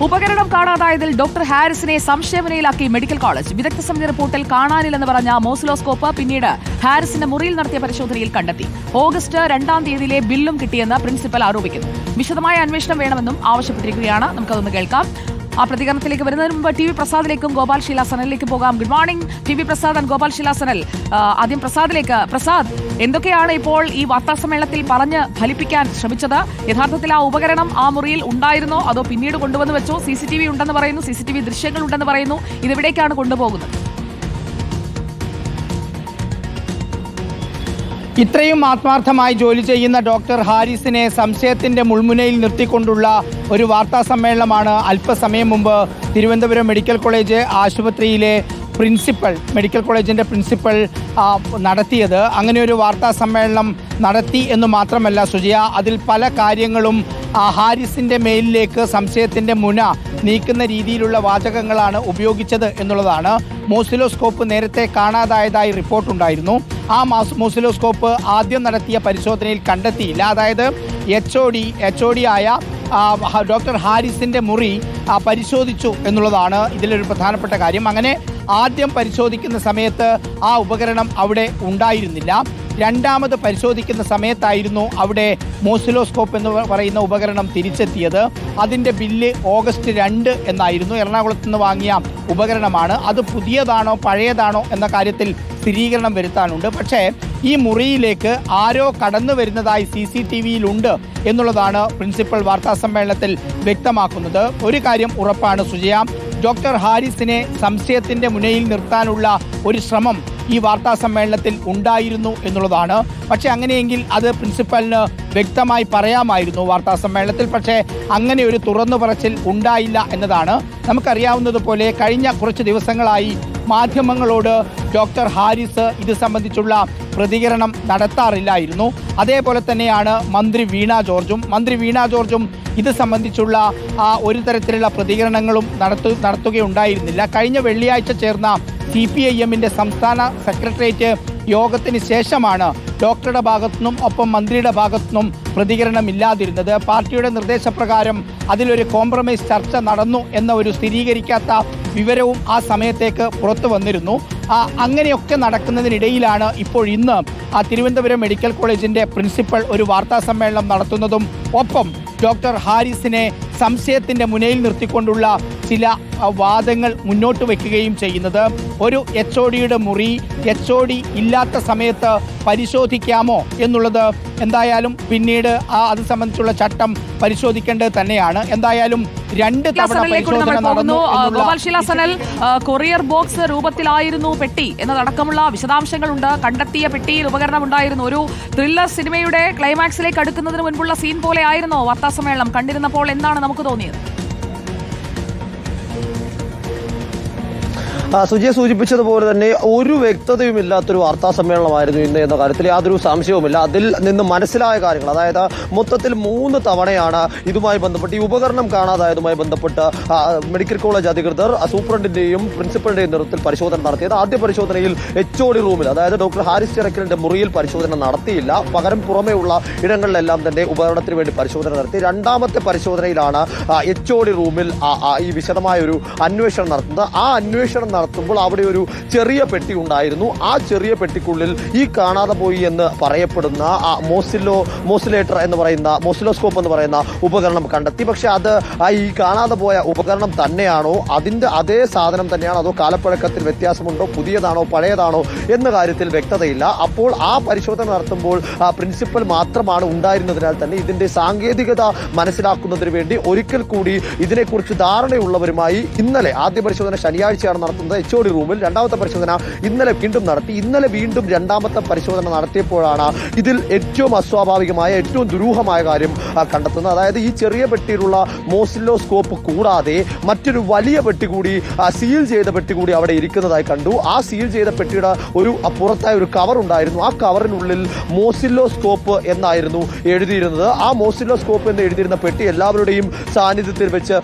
ഉപകരണം കാണാതായതിൽ doctor ഹാരിസിനെ സംശയവിനയിലാക്കി medical college. വിദഗ്ധ സമിതി റിപ്പോർട്ടിൽ കാണാനില്ലെന്ന് പറഞ്ഞ മോസിലോസ്കോപ്പ് പിന്നീട് ഹാരിസിന്റെ മുറിയിൽ നടത്തിയ പരിശോധനയിൽ കണ്ടെത്തി. ഓഗസ്റ്റ് 2-ാം തീയതിയിലെ ബില്ലും കിട്ടിയെന്ന് പ്രിൻസിപ്പൽ ആരോപിക്കുന്നു. വിശദമായ അന്വേഷണം വേണമെന്നും ആവശ്യപ്പെട്ടിരിക്കുകയാണ്. നമുക്കതൊന്ന് കേൾക്കാം. ആ പ്രതികരണത്തിലേക്ക് വരുന്നതിന് മുമ്പ് ടി വി പ്രസാദിലേക്കും ഗോപാൽ ശീലാസനലിലേക്കും പോകാം. Good morning T V Prasad and Gopal ശീലാസനൽ. ആദ്യം പ്രസാദിലേക്ക്. പ്രസാദ്, എന്തൊക്കെയാണ് ഇപ്പോൾ ഈ വാർത്താസമ്മേളനത്തിൽ പറഞ്ഞ് ഫലിപ്പിക്കാൻ ശ്രമിച്ചത്? യഥാർത്ഥത്തിൽ ആ ഉപകരണം ആ മുറിയിൽ ഉണ്ടായിരുന്നോ അതോ പിന്നീട് കൊണ്ടുവന്ന് വെച്ചോ? CCTV ഉണ്ടെന്ന് പറയുന്നു, CCTV ദൃശ്യങ്ങൾ ഉണ്ടെന്ന് പറയുന്നു. ഇതെവിടേക്കാണ് കൊണ്ടുപോകുന്നത്? ഇത്രയും ആത്മാർത്ഥമായി ജോലി ചെയ്യുന്ന ഡോക്ടർ ഹാരിസിനെ സംശയത്തിന്റെ മുൾമുനയിൽ നിർത്തിക്കൊണ്ടുള്ള ഒരു വാർത്താ സമ്മേളനമാണ് അല്പസമയം മുമ്പ് തിരുവനന്തപുരം മെഡിക്കൽ കോളേജ് ആശുപത്രിയിലെ മെഡിക്കൽ കോളേജിൻ്റെ പ്രിൻസിപ്പൽ നടത്തിയത്. അങ്ങനെ ഒരു വാർത്താ സമ്മേളനം നടത്തി എന്ന് മാത്രമല്ല സുജയ, അതിൽ പല കാര്യങ്ങളും ഹാരിസിൻ്റെ മേലിലേക്ക് സംശയത്തിൻ്റെ മുന നീക്കുന്ന രീതിയിലുള്ള വാചകങ്ങളാണ് ഉപയോഗിച്ചത് എന്നുള്ളതാണ്. മോസിലോസ്കോപ്പ് നേരത്തെ കാണാതായതായി റിപ്പോർട്ടുണ്ടായിരുന്നു. ആ മോസിലോസ്കോപ്പ് ആദ്യം നടത്തിയ പരിശോധനയിൽ കണ്ടെത്തിയില്ല. അതായത് HOD ആയ ഡോക്ടർ ഹാരിസിൻ്റെ മുറി പരിശോധിച്ചു എന്നുള്ളതാണ് ഇതിലൊരു പ്രധാനപ്പെട്ട കാര്യം. അങ്ങനെ ആദ്യം പരിശോധിക്കുന്ന സമയത്ത് ആ ഉപകരണം അവിടെ ഉണ്ടായിരുന്നില്ല. രണ്ടാമത് പരിശോധിക്കുന്ന സമയത്തായിരുന്നു അവിടെ മോസിലോസ്കോപ്പ് എന്ന് പറയുന്ന ഉപകരണം തിരിച്ചെത്തിയത്. അതിൻ്റെ ബില്ല് ഓഗസ്റ്റ് 2 എന്നായിരുന്നു. എറണാകുളത്ത് നിന്ന് വാങ്ങിയ ഉപകരണമാണ്. അത് പുതിയതാണോ പഴയതാണോ എന്ന കാര്യത്തിൽ സ്ഥിരീകരണം വരുത്താനുണ്ട്. പക്ഷേ ഈ മുറിയിലേക്ക് ആരോ കടന്നു വരുന്നതായി CCTVയിലുണ്ട് എന്നുള്ളതാണ് പ്രിൻസിപ്പൽ വാർത്താസമ്മേളനത്തിൽ വ്യക്തമാക്കുന്നത്. ഒരു കാര്യം ഉറപ്പാണ് സുജയ, ഡോക്ടർ ഹാരിസിനെ സംശയത്തിൻ്റെ മുനയിൽ നിർത്താനുള്ള ഒരു ശ്രമം ഈ വാർത്താ സമ്മേളനത്തിൽ ഉണ്ടായിരുന്നു എന്നുള്ളതാണ്. പക്ഷേ അങ്ങനെയെങ്കിൽ അത് പ്രിൻസിപ്പലിന് വ്യക്തമായി പറയാമായിരുന്നു വാർത്താ സമ്മേളനത്തിൽ. പക്ഷേ അങ്ങനെ ഒരു തുറന്നു പറച്ചിൽ ഉണ്ടായില്ല എന്നതാണ്. നമുക്കറിയാവുന്നതുപോലെ കഴിഞ്ഞ കുറച്ച് ദിവസങ്ങളായി മാധ്യമങ്ങളോട് ഡോക്ടർ ഹാരിസ് ഇത് സംബന്ധിച്ചുള്ള പ്രതികരണം നടത്താറില്ലായിരുന്നു. അതേപോലെ തന്നെയാണ് മന്ത്രി വീണ ജോർജും ഇത് സംബന്ധിച്ചുള്ള ഒരു തരത്തിലുള്ള പ്രതികരണങ്ങളും നടത്തുകയുണ്ടായിരുന്നില്ല. കഴിഞ്ഞ വെള്ളിയാഴ്ച ചേർന്ന CPIMന്റെ സംസ്ഥാന സെക്രട്ടേറിയറ്റ് യോഗത്തിന് ശേഷമാണ് ഡോക്ടറുടെ ഭാഗത്തുനിന്നും ഒപ്പം മന്ത്രിയുടെ ഭാഗത്തുനിന്നും പ്രതികരണമില്ലാതിരുന്നത്. പാർട്ടിയുടെ നിർദ്ദേശപ്രകാരം അതിലൊരു കോംപ്രമൈസ് ചർച്ച നടന്നു എന്ന ഒരു സ്ഥിരീകരിക്കാത്ത വിവരവും ആ സമയത്തേക്ക് പുറത്തു വന്നിരുന്നു. അങ്ങനെയൊക്കെ നടക്കുന്നതിനിടയിലാണ് ഇപ്പോൾ ഇന്ന് തിരുവനന്തപുരം മെഡിക്കൽ കോളേജിൻ്റെ പ്രിൻസിപ്പൽ ഒരു വാർത്താ സമ്മേളനം നടത്തുന്നതും ഒപ്പം ഡോക്ടർ ഹാരിസിനെ സംശയത്തിൻ്റെ മുനയിൽ നിർത്തിക്കൊണ്ടുള്ള ചില വാദങ്ങൾ മുന്നോട്ട് വയ്ക്കുകയും ചെയ്യുന്നത്. ഒരു HODയുടെ മുറി HOD ഇല്ലാത്ത സമയത്ത് പരിശോധിക്കാമോ എന്നുള്ളത് എന്തായാലും പിന്നീട് അത് സംബന്ധിച്ചുള്ള ചട്ടം പരിശോധിക്കേണ്ടത് തന്നെയാണ്. എന്തായാലും 2 തവണ പരിശോധന നടന്നു. ഗോപാൽ ശീലാസനൽ, കൊറിയർ ബോക്സ് രൂപത്തിലായിരുന്നു പെട്ടി എന്നതടക്കമുള്ള വിശദാംശങ്ങളുണ്ട്. കണ്ടെത്തിയ പെട്ടിയിൽ ഉപകരണം ഉണ്ടായിരുന്നു. ഒരു ത്രില്ലർ സിനിമയുടെ ക്ലൈമാക്സിലേക്ക് അടുക്കുന്നതിന് മുൻപുള്ള സീൻ പോലെ ആയിരുന്നോ വാർത്താ സമ്മേളനം കണ്ടിരുന്നപ്പോൾ? എന്താണ് നമുക്ക് തോന്നിയത്? സുജയ സൂചിപ്പിച്ചതുപോലെ തന്നെ ഒരു വ്യക്തതയുമില്ലാത്തൊരു വാർത്താ സമ്മേളനമായിരുന്നു ഇന്ന് എന്ന കാര്യത്തിൽ യാതൊരു സംശയവുമില്ല. അതിൽ നിന്ന് മനസ്സിലായ കാര്യങ്ങൾ, അതായത് മൊത്തത്തിൽ 3 തവണയാണ് ഇതുമായി ബന്ധപ്പെട്ട് ഈ ഉപകരണം കാണാതായതുമായി ബന്ധപ്പെട്ട് മെഡിക്കൽ കോളേജ് അധികൃതർ സൂപ്രണ്ടിന്റെയും പ്രിൻസിപ്പലിന്റെയും നേതൃത്വത്തിൽ പരിശോധന നടത്തിയത്. ആദ്യ പരിശോധനയിൽ HOD റൂമിൽ, അതായത് ഡോക്ടർ ഹാരിസ് ചിറക്കലിന്റെ മുറിയിൽ പരിശോധന നടത്തിയില്ല. പകരം പുറമെയുള്ള ഇടങ്ങളിലെല്ലാം തന്നെ ഉപകരണത്തിന് വേണ്ടി പരിശോധന നടത്തി. രണ്ടാമത്തെ പരിശോധനയിലാണ് HOD റൂമിൽ ഈ വിശദമായ ഒരു അന്വേഷണം നടത്തുന്നത്. ആ അന്വേഷണം നടത്തുമ്പോൾ അവിടെ ഒരു ചെറിയ പെട്ടി ഉണ്ടായിരുന്നു. ആ ചെറിയ പെട്ടിക്കുള്ളിൽ ഈ കാണാതെ പോയി എന്ന് പറയപ്പെടുന്ന മോസിലേറ്റർ എന്ന് പറയുന്ന മോസിലോസ്കോപ്പ് എന്ന് പറയുന്ന ഉപകരണം കണ്ടെത്തി. പക്ഷെ അത് ഈ കാണാതെ പോയ ഉപകരണം തന്നെയാണോ, അതിന്റെ അതേ സാധനം തന്നെയാണോ, അതോ കാലപ്പഴക്കത്തിൽ വ്യത്യാസമുണ്ടോ, പുതിയതാണോ പഴയതാണോ എന്ന കാര്യത്തിൽ വ്യക്തതയില്ല. അപ്പോൾ ആ പരിശോധന നടത്തുമ്പോൾ പ്രിൻസിപ്പൽ മാത്രമാണ് ഉണ്ടായിരുന്നതിനാൽ തന്നെ ഇതിന്റെ സാങ്കേതികത മനസ്സിലാക്കുന്നതിന് വേണ്ടി ഒരിക്കൽ കൂടി ഇതിനെക്കുറിച്ച് ധാരണയുള്ളവരുമായി ഇന്നലെ ആദ്യ പരിശോധന ശനിയാഴ്ചയാണ് നടത്തുന്നത് HOD റൂമിൽ. രണ്ടാമത്തെ പരിശോധന ഇന്നലെ വീണ്ടും നടത്തി. ഇന്നലെ വീണ്ടും രണ്ടാമത്തെ പരിശോധന നടത്തിയപ്പോഴാണ് ഇതിൽ ഏറ്റവും അസ്വാഭാവികമായ ഏറ്റവും ദുരൂഹമായ കാര്യം കണ്ടെത്തുന്നത്. അതായത് ഈ ചെറിയ പെട്ടിയിലുള്ള മോസിലോസ്കോപ്പ് കൂടാതെ മറ്റൊരു വലിയ പെട്ടി കൂടി, സീൽ ചെയ്ത പെട്ടി കൂടി അവിടെ ഇരിക്കുന്നതായി കണ്ടു. ആ സീൽ ചെയ്ത പെട്ടിയുടെ ഒരു പുറത്തായ ഒരു കവർ ഉണ്ടായിരുന്നു. ആ കവറിനുള്ളിൽ മോസിലോസ്കോപ്പ് എന്നായിരുന്നു എഴുതിയിരുന്നത്. ആ മോസിലോസ്കോപ്പ് എന്ന് എഴുതിയിരുന്ന പെട്ടി എല്ലാവരുടെയും സാന്നിധ്യത്തിൽ വെച്ച്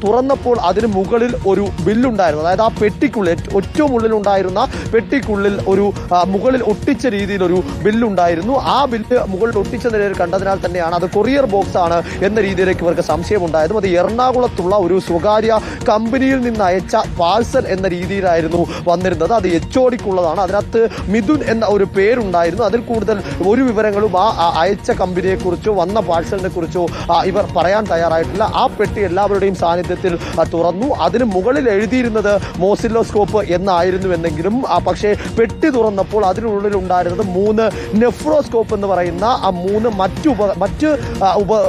തുറന്നപ്പോൾ അതിന് മുകളിൽ ഒരു ബില്ലുണ്ടായിരുന്നു. അതായത് ആ പെട്ടിക്കുള്ളിൽ ഏറ്റവും ഉള്ളിലുണ്ടായിരുന്ന പെട്ടിക്കുള്ളിൽ ഒരു മുകളിൽ ഒട്ടിച്ച രീതിയിലൊരു ബില്ലുണ്ടായിരുന്നു. ആ ബില്ല് മുകളിൽ ഒട്ടിച്ച നിലയിൽ കണ്ടതിനാൽ തന്നെയാണ് അത് കൊറിയർ ബോക്സ് ആണ് എന്ന രീതിയിലേക്ക് ഇവർക്ക് സംശയമുണ്ടായതും. അത് എറണാകുളത്തുള്ള ഒരു സ്വകാര്യ കമ്പനിയിൽ നിന്ന് അയച്ച പാഴ്സൽ എന്ന രീതിയിലായിരുന്നു വന്നിരുന്നത്. അത് HODക്കുള്ളതാണ്. അതിനകത്ത് മിഥുൻ എന്ന ഒരു പേരുണ്ടായിരുന്നു. അതിൽ കൂടുതൽ ഒരു വിവരങ്ങളും ആ അയച്ച കമ്പനിയെ കുറിച്ചോ വന്ന പാഴ്സലിനെ കുറിച്ചോ ഇവർ പറയാൻ തയ്യാറായിട്ടില്ല. ആ പെട്ടി എല്ലാവരുടെയും സാന്നിധ്യത്തിൽ തുറന്നു. അതിന് മുകളിൽ എഴുതിയിരുന്നത് മോസിലോസ്കോപ്പ് എന്നായിരുന്നുവെന്നെങ്കിലും പക്ഷേ പെട്ടി തുറന്നപ്പോൾ അതിനുള്ളിൽ ഉണ്ടായിരുന്നത് 3 നെഫ്രോസ്കോപ്പ് എന്ന് പറയുന്ന ആ 3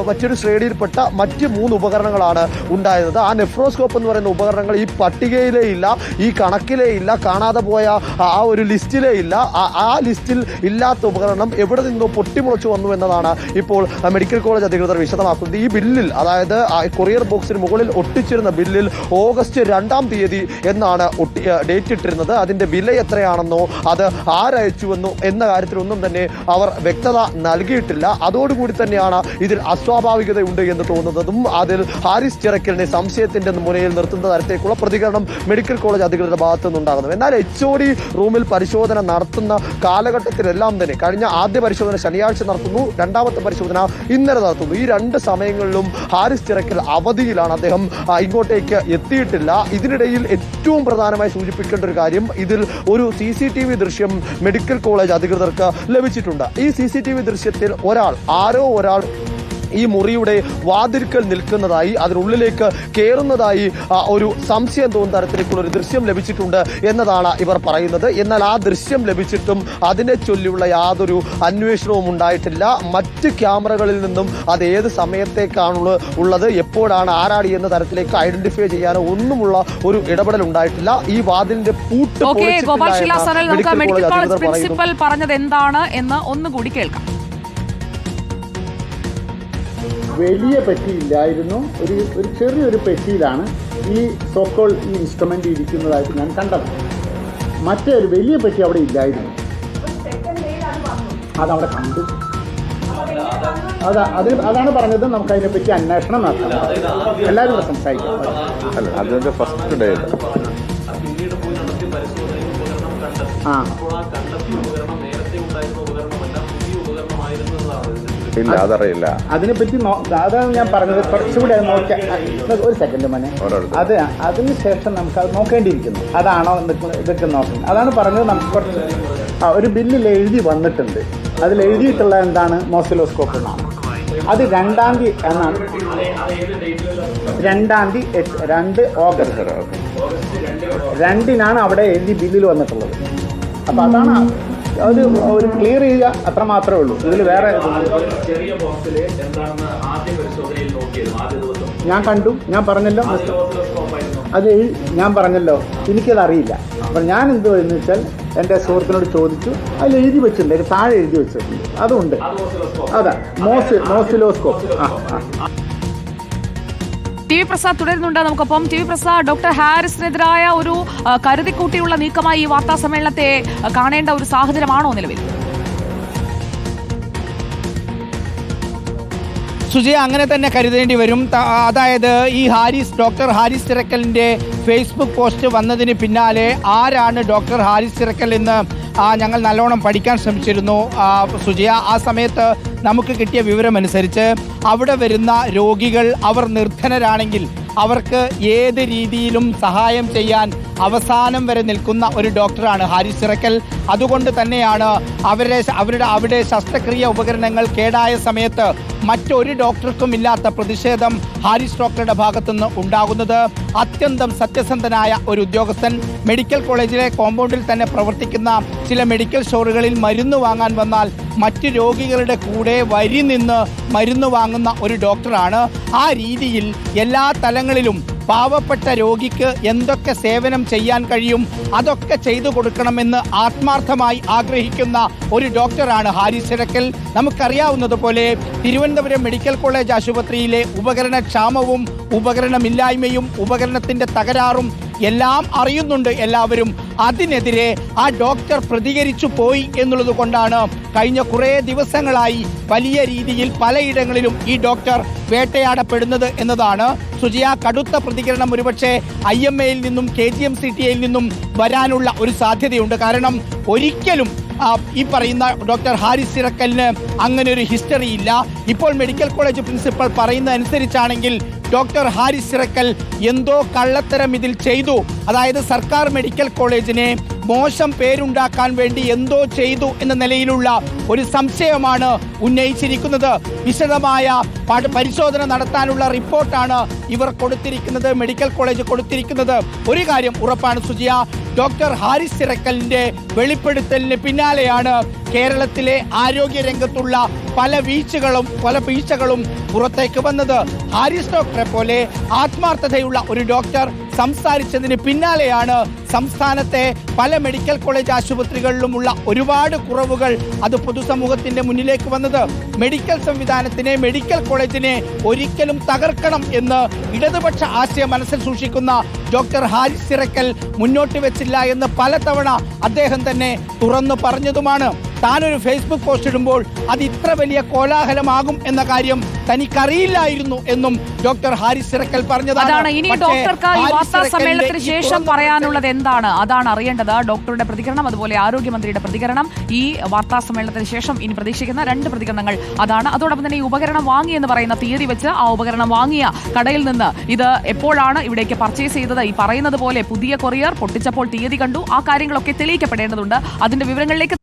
മറ്റൊരു ശ്രേണിയിൽപ്പെട്ട മറ്റ് 3 ഉപകരണങ്ങളാണ് ഉണ്ടായിരുന്നത്. ആ നെഫ്രോസ്കോപ്പ് എന്ന് പറയുന്ന ഉപകരണങ്ങൾ ഈ പട്ടികയിലേ ഇല്ല, ഈ കണക്കിലേ ഇല്ല, കാണാതെ പോയ ആ ഒരു ലിസ്റ്റിലേ ഇല്ല. ആ ലിസ്റ്റിൽ ഇല്ലാത്ത ഉപകരണം എവിടെ നിന്നോ പൊട്ടിമുളച്ചു വന്നു എന്നതാണ് ഇപ്പോൾ മെഡിക്കൽ കോളേജ് അധികൃതർ വിശദമാക്കുന്നത്. ഈ ബില്ലിൽ, അതായത് കൊറിയർ ബോക്സിന് മുകളിൽ ഒട്ടിച്ചിരുന്ന ബില്ലിൽ ഓഗസ്റ്റ് 2-ാം തീയതി എന്നാണ് ഡേറ്റ് ഇട്ടിരുന്നത്. അതിന്റെ വില എത്രയാണെന്നോ അത് ആരയച്ചുവെന്നോ എന്ന കാര്യത്തിലൊന്നും തന്നെ അവർ വ്യക്തത നൽകിയിട്ടില്ല. അതോടുകൂടി തന്നെയാണ് ഇതിൽ അസ്വാഭാവികതയുണ്ട് എന്ന് തോന്നുന്നതും അതിൽ ഹാരിസ് ചിറക്കലിനെ സംശയത്തിന്റെ മുനയിൽ നിർത്തുന്ന തരത്തേക്കുള്ള പ്രതികരണം മെഡിക്കൽ കോളേജ് അധികൃതരുടെ ഭാഗത്തു നിന്നുണ്ടാകുന്നു. എന്നാൽ HOD റൂമിൽ പരിശോധന നടത്തുന്ന കാലഘട്ടത്തിലെല്ലാം തന്നെ കഴിഞ്ഞ ആദ്യ പരിശോധന ശനിയാഴ്ച നടത്തുന്നു, 2ാമത്തെ പരിശോധന ഇന്നലെ നടത്തുന്നു. ഈ 2 സമയങ്ങളിലും ഹാരിസ് ചിറക്കൽ അവധിയിലാണ്. അദ്ദേഹം ഇങ്ങോട്ടേക്ക് എത്തിയിട്ടില്ല. ഇതിനിടയിൽ ഏറ്റവും പ്രധാനമായി സൂചിപ്പിക്കേണ്ട ഒരു കാര്യം, ഇതിൽ ഒരു CCTV ദൃശ്യം മെഡിക്കൽ കോളേജ് അധികൃതർക്ക് ലഭിച്ചിട്ടുണ്ട്. ഈ CCTV ദൃശ്യത്തിൽ ആരോ ഒരാൾ ഈ മുറിയുടെ വാതിൽക്കൽ നിൽക്കുന്നതായി, അതിനുള്ളിലേക്ക് കയറുന്നതായി ഒരു സംശയം തോന്നുന്ന തരത്തിലേക്കുള്ള ഒരു ദൃശ്യം ലഭിച്ചിട്ടുണ്ട് എന്നതാണ് ഇവർ പറയുന്നത്. എന്നാൽ ആ ദൃശ്യം ലഭിച്ചിട്ടും അതിനെ ചൊല്ലിയുള്ള യാതൊരു അന്വേഷണവും ഉണ്ടായിട്ടില്ല. മറ്റ് ക്യാമറകളിൽ നിന്നും അത് ഏത് സമയത്തേക്കാണുള്ളത്, എപ്പോഴാണ്, ആരാടി എന്ന തരത്തിലേക്ക് ഐഡന്റിഫൈ ചെയ്യാനോ ഒന്നുമുള്ള ഒരു ഇടപെടൽ ഉണ്ടായിട്ടില്ല. ഈ വാതിലിന്റെ പൂട്ട് മെഡിക്കൽ കോളേജ് പ്രിൻസിപ്പൽ പറഞ്ഞത് എന്താണ് എന്ന് ഒന്നുകൂടി കേൾക്കാം. വലിയ പെട്ടിയില്ലായിരുന്നു, ഒരു ചെറിയൊരു പെട്ടിയിലാണ് ഈ സോക്കോൾ ഈ ഇൻസ്ട്രുമെൻ്റ് ഇരിക്കുന്നതായിട്ട് ഞാൻ കണ്ടത്. മറ്റേ ഒരു വലിയ പെട്ടി അവിടെ ഇല്ലായിരുന്നു. അതവിടെ കണ്ടു. അതാണ് പറഞ്ഞത്. നമുക്ക് അതിനെപ്പറ്റി അന്വേഷണം നടത്തണം. എല്ലാവരും കൂടെ സംസാരിക്കാം. അതിന്റെ ഫസ്റ്റ് ഡേ ഇല്ല, അതറിയില്ല. അതിനെപ്പറ്റി അതാണ് ഞാൻ പറഞ്ഞത്. കുറച്ചുകൂടി അത് നോക്കിയാൽ, ഒരു സെക്കൻഡ് മോനെ, അതിനുശേഷം നമുക്ക് അത് നോക്കേണ്ടിയിരിക്കുന്നു. അതാണോ ഇതൊക്കെ നോക്കുന്നത്. അതാണ് പറഞ്ഞത്. നമുക്ക് കുറച്ച് ഒരു ബില്ലിൽ എഴുതി വന്നിട്ടുണ്ട്. അതിൽ എഴുതിയിട്ടുള്ള എന്താണ്, മോസിലോസ്കോപ്പ് എന്നാണ്. അത് 2-ാം തീയതി എന്നാണ്. 2-ാം തീയതി 2 ഓഗസ്റ്റ് 2-നാണ് അവിടെ എഴുതി ബില്ലിൽ വന്നിട്ടുള്ളത്. അപ്പം അതാണ് ഒരു ക്ലിയർ ചെയ്യുക, അത്ര മാത്രമേ ഉള്ളൂ. ഇതിൽ വേറെ ഞാൻ കണ്ടു, ഞാൻ പറഞ്ഞല്ലോ, അത് ഞാൻ പറഞ്ഞല്ലോ, എനിക്കത് അറിയില്ല. അപ്പം ഞാൻ എന്ത് എന്ന് വെച്ചാൽ എൻ്റെ സുഹൃത്തിനോട് ചോദിച്ചു. അതിൽ എഴുതി വെച്ചിട്ടുണ്ട്, താഴെ എഴുതി വെച്ചിട്ടുണ്ട്. അതുണ്ട്. അതാ മോസിലോസ്കോപ്പ്. TV പ്രസാദ് തുടരുന്നുണ്ട് നമുക്കൊപ്പം. TV പ്രസാദ്, ഡോക്ടർ ഹാരിസിനെതിരായ ഒരു കരുതിക്കൂട്ടിയുള്ള നീക്കമായി ഈ വാർത്താ സമ്മേളനത്തെ കാണേണ്ട ഒരു സാഹചര്യമാണോ നിലവിൽ? സുജയ, അങ്ങനെ തന്നെ കരുതേണ്ടി വരും. അതായത് ഈ ഡോക്ടർ ഹാരിസ് ചിറക്കലിൻ്റെ ഫേസ്ബുക്ക് പോസ്റ്റ് വന്നതിന് പിന്നാലെ ആരാണ് ഡോക്ടർ ഹാരിസ് ചിറക്കൽ എന്ന് ഞങ്ങൾ നല്ലോണം പഠിക്കാൻ ശ്രമിച്ചിരുന്നു സുജയ. ആ സമയത്ത് നമുക്ക് കിട്ടിയ വിവരമനുസരിച്ച് അവിടെ വരുന്ന രോഗികൾ അവർ നിർധനരാണെങ്കിൽ അവർക്ക് ഏത് രീതിയിലും സഹായം ചെയ്യാൻ അവസാനം വരെ നിൽക്കുന്ന ഒരു ഡോക്ടറാണ് ഹാരിസ് ചിറക്കൽ. അതുകൊണ്ട് തന്നെയാണ് അവിടെ ശസ്ത്രക്രിയ ഉപകരണങ്ങൾ കേടായ സമയത്ത് മറ്റൊരു ഡോക്ടർക്കും ഇല്ലാത്ത പ്രതിഷേധം ഹാരിസ് ഡോക്ടറുടെ ഭാഗത്തുനിന്ന് ഉണ്ടാകുന്നത്. അത്യന്തം സത്യസന്ധനായ ഒരു ഉദ്യോഗസ്ഥൻ, മെഡിക്കൽ കോളേജിലെ കോമ്പൗണ്ടിൽ തന്നെ പ്രവർത്തിക്കുന്ന ചില മെഡിക്കൽ സ്റ്റോറുകളിൽ മരുന്ന് വാങ്ങാൻ വന്നാൽ മറ്റ് രോഗികളുടെ കൂടെ വരി നിന്ന് മരുന്ന് വാങ്ങുന്ന ഒരു ഡോക്ടറാണ്. ആ രീതിയിൽ എല്ലാ തലങ്ങളിലും പാവപ്പെട്ട രോഗിക്ക് എന്തൊക്കെ സേവനം ചെയ്യാൻ കഴിയും അതൊക്കെ ചെയ്തു കൊടുക്കണമെന്ന് ആത്മാർത്ഥമായി ആഗ്രഹിക്കുന്ന ഒരു ഡോക്ടറാണ് ഹാരിസ് ചിറക്കൽ. നമുക്കറിയാവുന്നതുപോലെ തിരുവനന്തപുരം മെഡിക്കൽ കോളേജ് ആശുപത്രിയിലെ ഉപകരണക്ഷാമവും ഉപകരണമില്ലായ്മയും ഉപകരണത്തിൻ്റെ തകരാറും എല്ലാം അറിയുന്നുണ്ട് എല്ലാവരും. അതിനെതിരെ ആ ഡോക്ടർ പ്രതികരിച്ചു പോയി എന്നുള്ളത് കൊണ്ടാണ് കഴിഞ്ഞ കുറേ ദിവസങ്ങളായി വലിയ രീതിയിൽ പലയിടങ്ങളിലും ഈ ഡോക്ടർ വേട്ടയാടപ്പെടുന്നത് എന്നതാണ്. സുജിയ, കടുത്ത പ്രതികരണം ഒരുപക്ഷെ IMAയിൽ നിന്നും KGMCTയിൽ നിന്നും വരാനുള്ള ഒരു സാധ്യതയുണ്ട്. കാരണം ഒരിക്കലും ഈ പറയുന്ന ഡോക്ടർ ഹാരിസ് ചിറക്കലിന് അങ്ങനെ ഒരു ഹിസ്റ്ററി ഇല്ല. ഇപ്പോൾ മെഡിക്കൽ കോളേജ് പ്രിൻസിപ്പൽ പറയുന്ന അനുസരിച്ചാണെങ്കിൽ ഡോക്ടർ ഹാരിസ് ചിറക്കൽ എന്തോ കള്ളത്തരം ഇതിൽ ചെയ്തു. അതായത് സർക്കാർ മെഡിക്കൽ കോളേജിനെ മോശം പേരുണ്ടാക്കാൻ വേണ്ടി എന്തോ ചെയ്തു എന്ന നിലയിലുള്ള ഒരു സംശയമാണ് ഉന്നയിച്ചിരിക്കുന്നത്. വിശദമായ പരിശോധന നടത്താനുള്ള റിപ്പോർട്ടാണ് ഇവർ കൊടുത്തിരിക്കുന്നത്, മെഡിക്കൽ കോളേജ് കൊടുത്തിരിക്കുന്നത്. ഒരു കാര്യം ഉറപ്പാണ് സുജിയ, ഡോക്ടർ ഹാരിസ് ചിറക്കലിന്റെ വെളിപ്പെടുത്തലിന് പിന്നാലെയാണ് കേരളത്തിലെ ആരോഗ്യ രംഗത്തുള്ള പല വീഴ്ചകളും പുറത്തേക്ക് വന്നത്. ഹാരിസ് ഡോക്ടറെ പോലെ ആത്മാർത്ഥതയുള്ള ഒരു ഡോക്ടർ സംസാരിച്ചതിന് പിന്നാലെയാണ് സംസ്ഥാനത്തെ പല മെഡിക്കൽ കോളേജ് ആശുപത്രികളിലുമുള്ള ഒരുപാട് കുറവുകൾ അത് പൊതുസമൂഹത്തിന്റെ മുന്നിലേക്ക് വന്നത്. മെഡിക്കൽ സംവിധാനത്തിനെ, മെഡിക്കൽ കോളേജിനെ ഒരിക്കലും തകർക്കണം എന്ന് ഇടതുപക്ഷ ആശയം മനസ്സിൽ സൂക്ഷിക്കുന്ന ഡോക്ടർ ഹാരിസ് ചിറക്കൽ മുന്നോട്ട് വെച്ചില്ല എന്ന് പലതവണ അദ്ദേഹം തന്നെ തുറന്നു പറഞ്ഞതുമാണ്. താനൊരു ഫേസ്ബുക്ക് പോസ്റ്റ് ഇടുമ്പോൾ അത് ഇത്ര വലിയ കോലാഹലമാകും എന്ന കാര്യം തനിക്കറിയില്ലായിരുന്നു എന്നും ഡോക്ടർ ഹാരിസ് ചിറക്കൽ പറഞ്ഞതാണ്. ഇനി ഡോക്ടർക്ക് ഈ വാർത്താ സമ്മേളനത്തിന് ശേഷം പറയാനുള്ളത് എന്താണ്, അതാണ് അറിയേണ്ടത്. ഡോക്ടറുടെ പ്രതികരണം, അതുപോലെ ആരോഗ്യമന്ത്രിയുടെ പ്രതികരണം, ഈ വാർത്താ സമ്മേളനത്തിന് ശേഷം ഇനി പ്രതീക്ഷിക്കുന്ന 2 പ്രതികരണങ്ങൾ അതാണ്. അതോടൊപ്പം തന്നെ ഈ ഉപകരണം വാങ്ങി എന്ന് പറയുന്ന തീയതി വെച്ച് ആ ഉപകരണം വാങ്ങിയ കടയിൽ നിന്ന് ഇത് എപ്പോഴാണ് ഇവിടേക്ക് പർച്ചേസ് ചെയ്തത്, ഈ പറയുന്നത് പോലെ പുതിയ കൊറിയർ പൊട്ടിച്ചപ്പോൾ തീയതി കണ്ടു, ആ കാര്യങ്ങളൊക്കെ തെളിയിക്കപ്പെടേണ്ടതുണ്ട്. അതിന്റെ വിവരങ്ങളിലേക്ക്